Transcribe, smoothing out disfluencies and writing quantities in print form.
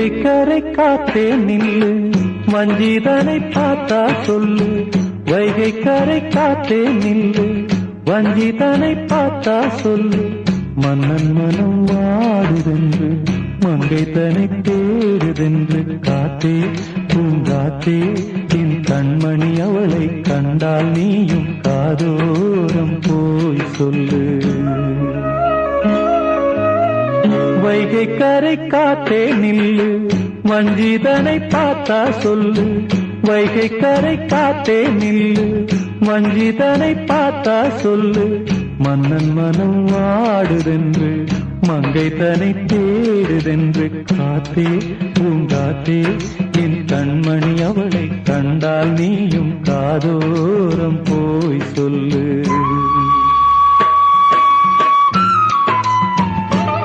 வைகை கரை காத்தே நில்லு, வஞ்சிதனை பார்த்தா சொல்லு. வைகை கரை காத்தே நில்லு, வஞ்சிதனை பார்த்தா சொல்லு. மன்னன் மனம் வாடுதென்று, மங்கை தனை தேடுதென்று. காத்தே பூங்காத்தே, என் கண்மணி அவளை கண்டால் நீயும் காதோரம் போய் சொல்லு. வைகை கரை காத்தே நில்லு, வஞ்சிதனை பார்த்தா சொல்லு. வைகை கரை காத்தே நில்லு, வஞ்சிதனை பார்த்தா சொல்லு. மன்னன் மனம் வாடுதென்று, மங்கை தனை தேடுதென்று. காத்தே பூங்காத்தே, என் கண்மணி அவளை கண்டால் நீயும் காதோரம் போய் சொல்லு.